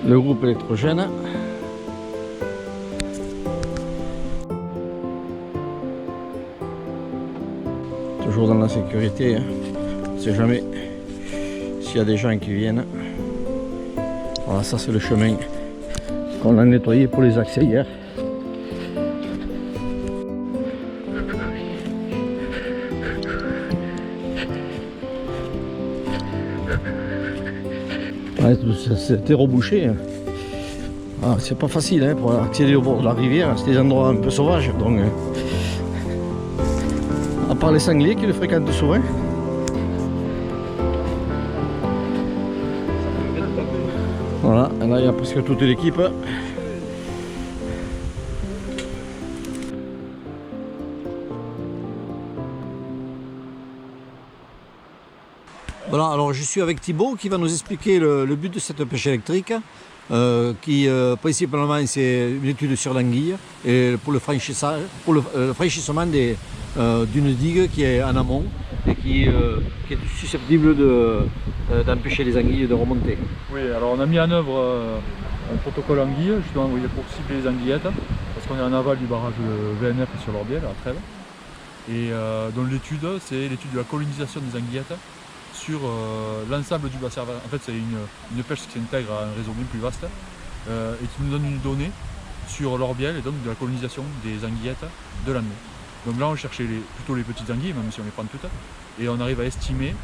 Le groupe électrogène. Toujours dans la sécurité, hein. On ne sait jamais s'il y a des gens qui viennent. Voilà, ça c'est le chemin qu'on a nettoyé pour les accès hier. Ouais, c'était rebouché. Ah, c'est pas facile hein, pour accéder au bord de la rivière, c'est des endroits un peu sauvages. Donc, à part les sangliers qui le fréquentent souvent. Voilà, et là il y a presque toute l'équipe. Voilà, alors je suis avec Thibaut qui va nous expliquer le but de cette pêche électrique, qui principalement c'est une étude sur l'anguille et pour le franchissage, pour le franchissement d'une digue qui est en amont et qui est susceptible d'empêcher les anguilles de remonter. Oui, alors on a mis en œuvre un protocole anguille justement pour cibler les anguillettes, parce qu'on est en aval du barrage VNF sur l'Orbiel à Trèves. Et donc l'étude, c'est l'étude de la colonisation des anguillettes sur l'ensemble du bassin. En fait, c'est une pêche qui s'intègre à un réseau bien plus vaste et qui nous donne une donnée sur l'Orbiel et donc de la colonisation des anguillettes de l'année. Donc là, on cherchait plutôt les petites anguilles, même si on les prend toutes, et on arrive à estimer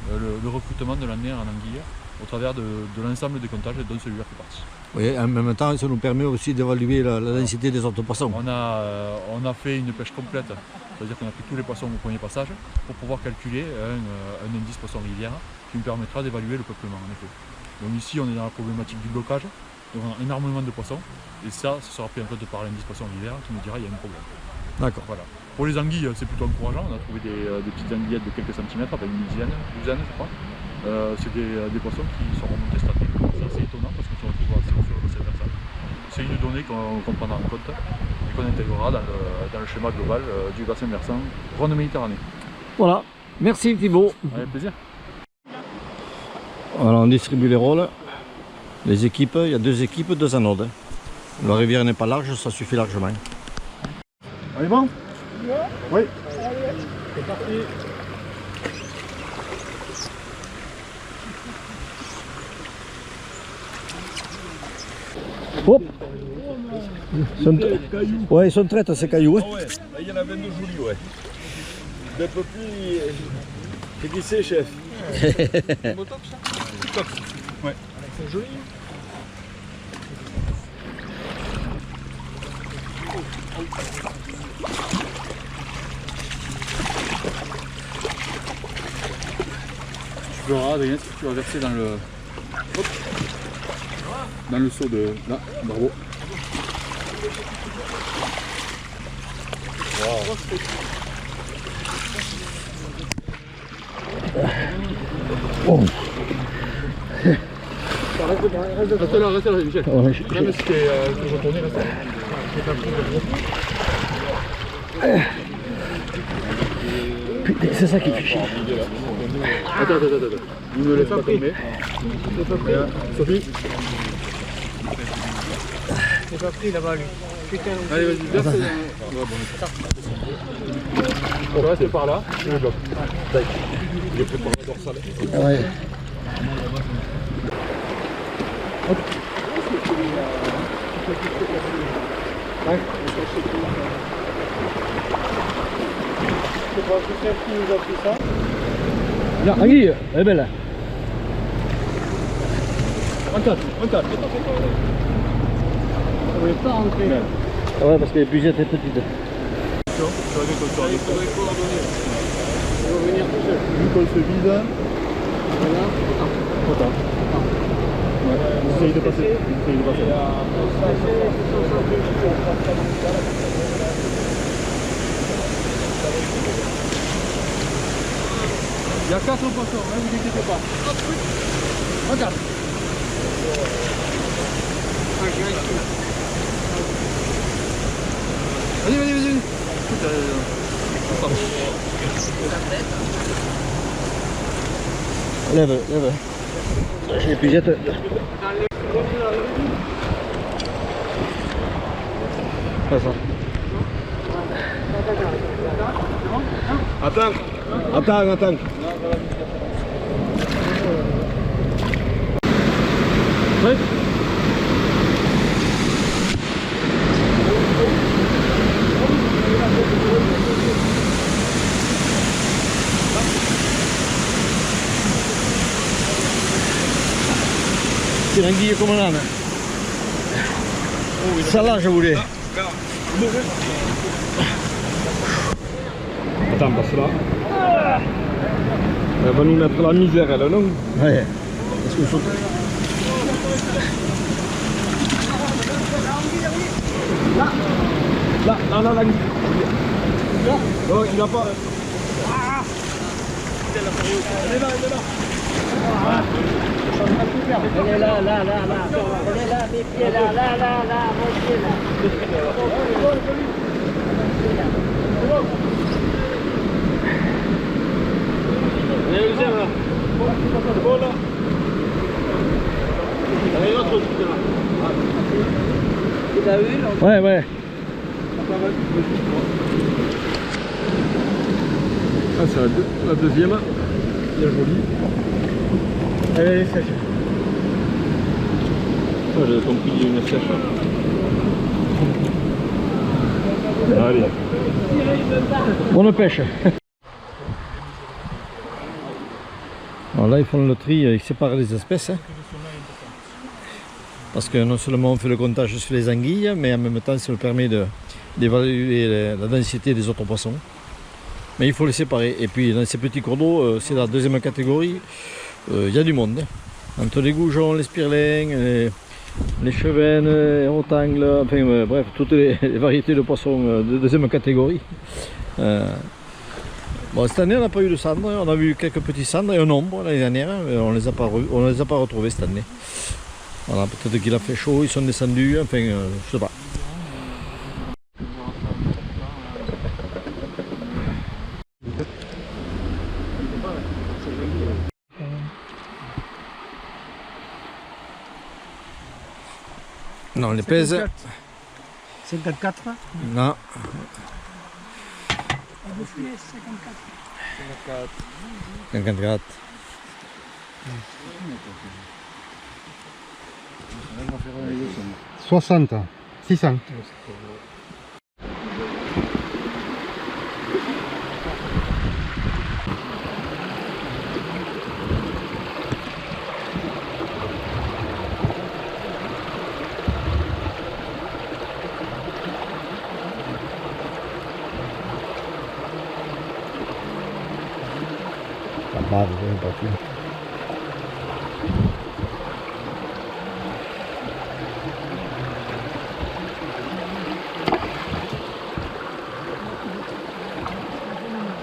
le recrutement de l'année en anguille au travers de l'ensemble des comptages dont celui-là fait partie. Oui, en même temps, ça nous permet aussi d'évaluer la densité des autres poissons. On a fait une pêche complète, c'est-à-dire qu'on a pris tous les poissons au premier passage pour pouvoir calculer un indice poisson-rivière qui nous permettra d'évaluer le peuplement en effet. Donc ici, on est dans la problématique du blocage, donc on a énormément de poissons, et ça sera pris en compte par l'indice poisson-rivière qui nous dira qu'il y a un problème. D'accord. Voilà. Pour les anguilles, c'est plutôt encourageant, on a trouvé des petites anguillettes de quelques centimètres, avec une douzaine je crois. C'est des poissons qui sont remontés cette année. C'est assez étonnant parce qu'on se retrouve assez haut sur cette versant. C'est une donnée qu'on prendra en compte et qu'on intégrera dans le schéma global du bassin versant Grande Méditerranée. Voilà, merci Thibaut. Avec plaisir. Alors on distribue les rôles, les équipes, il y a 2 équipes, 2 anodes. La rivière n'est pas large, ça suffit largement. On est bon? Oui. C'est parti. Hop. Ouais, ils sont traites ces cailloux. Hein. Ah ouais, là, il y en a 22 jolis, ouais. D'un peu plus. C'est qui c'est, chef? Top ça? Top. Ouais. C'est joli. Tu verras, Adrien, tu vas verser dans le. Hop. Dans le seau de. Là, bravo. Wow. Oh. Reste là, Michel. Ouais, même si t'es retourné, reste là. Putain, c'est ça qui fait chier. Attends. Il ne me laisse pas tomber. C'est pas pris. Sophie. C'est pas pris là-bas, lui. Putain. Allez, vas-y, verse. On reste par là, je le bloque. Il est prêt pour la dorsale. Ouais. Hop. Ouais. C'est pas tout celle qui nous a fait ça. Là, Anguille, elle est belle. En 4. On ne pouvait pas rentrer. Ah ouais, parce que les bugettes est petite. Il faudrait coordonner. Ils vont venir tout seuls. Vu qu'on se vide. Voilà. Trop tard. Ouais. Essaye de passer. Il y a 4 poissons, ne vous inquiétez pas. Regarde. Vas-y. Lève. J'ai les bugettes. Pas ça. Attends. Prêt? C'est l'anguille comme un âne. Ça là, je voulais. Attends, passe là. Elle va nous mettre la misère, elle, non? Ouais. Est-ce que saute? Là, l'anguille. Non, il n'a pas. Elle est là. Elle est là. Elle est là, mes pieds là, mon pied là. Allez, deuxième là. C'est bon là. Allez, l'autre aussi là. Tu l'as vu là? Ouais. Ah, c'est la deuxième. Bien jolie. Elle est sèche. Oh, j'avais compris qu'il y a une sèche. Allez. Bonne pêche. Alors là, ils font le tri, ils séparent les espèces. Hein. Parce que non seulement on fait le comptage sur les anguilles, mais en même temps, ça nous permet d'évaluer la densité des autres poissons. Mais il faut les séparer. Et puis dans ces petits cours d'eau, c'est la deuxième catégorie, il y a du monde. Hein. Entre les goujons, les spirlins, les chevennes, les rotangles, enfin bref, toutes les variétés de poissons de deuxième catégorie. Bon, cette année on n'a pas eu de cendres, on a vu quelques petits cendres et un nombre l'année dernière, on les a pas retrouvés cette année. Voilà, peut-être qu'il a fait chaud, ils sont descendus, enfin je sais pas. Non, les pèse. 54. Non. 54. 60, 600. La barre, pas plus.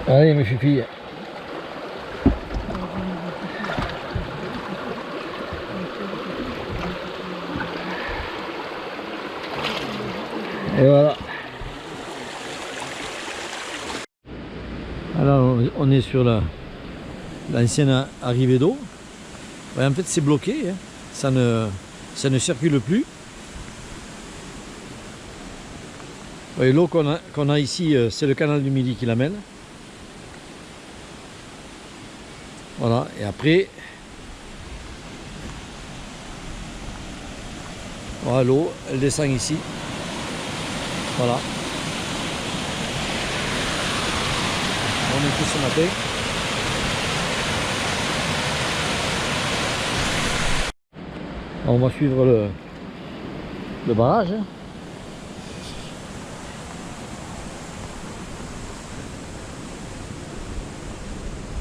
Allez mes filles. Et voilà. Alors on est sur l'ancienne arrivée d'eau. Ouais, en fait c'est bloqué, hein. Ça ne circule plus. Ouais, l'eau qu'on a ici, c'est le canal du Midi qui l'amène. Voilà, et après, voilà, l'eau, elle descend ici. Voilà. On est tous ce matin. On va suivre le barrage. Hein.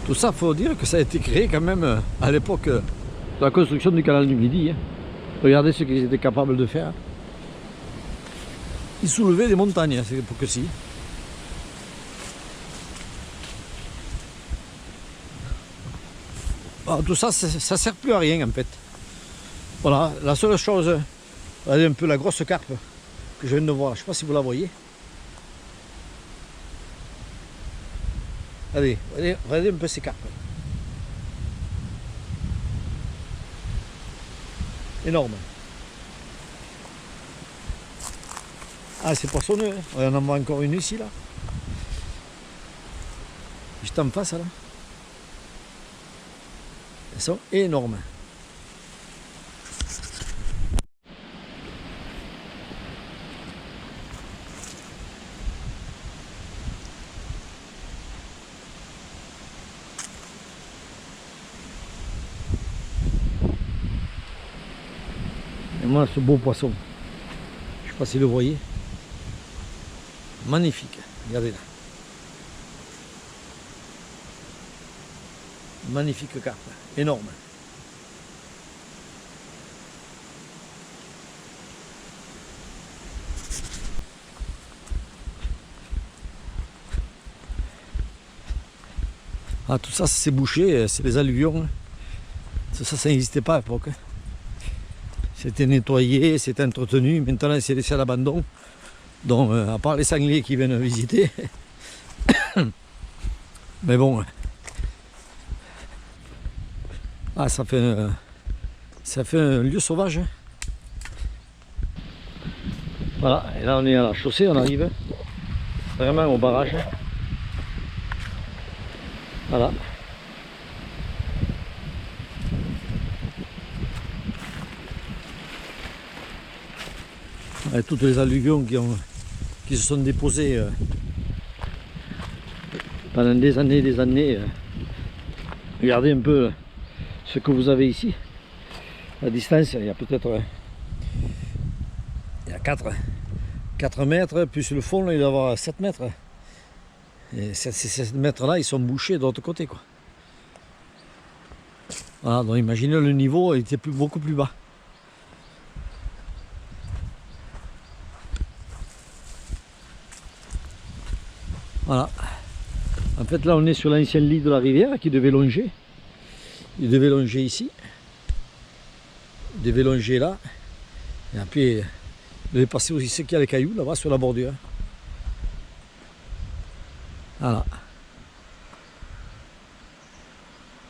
Tout ça, il faut dire que ça a été créé quand même à l'époque de la construction du canal du Midi. Hein. Regardez ce qu'ils étaient capables de faire. Ils soulevaient des montagnes, c'est pour que si. Alors, tout ça, ça ne sert plus à rien en fait. Voilà, la seule chose, regardez un peu la grosse carpe que je viens de voir, je ne sais pas si vous la voyez. Allez, regardez un peu ces carpes. Énorme. Ah, c'est poissonneux, hein. On en voit encore une ici, là. Juste en face, là. Elles sont énormes. Et moi, ce beau poisson, je ne sais pas si vous le voyez. Magnifique, regardez là. Magnifique carpe, énorme. Ah, tout ça, c'est bouché, c'est les alluvions. Ça n'existait pas à l'époque. C'était nettoyé, c'était entretenu. Maintenant, c'est laissé à l'abandon. Donc, à part les sangliers qui viennent visiter. Mais bon. Ah, ça fait un lieu sauvage. Voilà, et là on est à la chaussée, on arrive vraiment au barrage. Voilà. Avec toutes les alluvions qui se sont déposées pendant des années et des années. Regardez un peu ce que vous avez ici. La distance, il y a peut-être 4 mètres, plus le fond, là, il doit y avoir 7 mètres. Et ces 7 mètres-là, ils sont bouchés de l'autre côté, quoi. Voilà, donc imaginez le niveau, il était beaucoup plus bas. Voilà. En fait, là, on est sur l'ancien lit de la rivière qui devait longer. Il devait longer ici. Il devait longer là. Et puis, il devait passer aussi ce qu'il y a les cailloux là-bas sur la bordure. Voilà.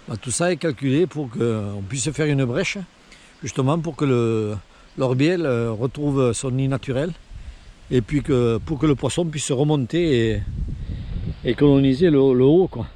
Bah, tout ça est calculé pour qu'on puisse faire une brèche, justement pour que l'orbiel retrouve son nid naturel. Et puis pour que le poisson puisse remonter et coloniser le haut, quoi.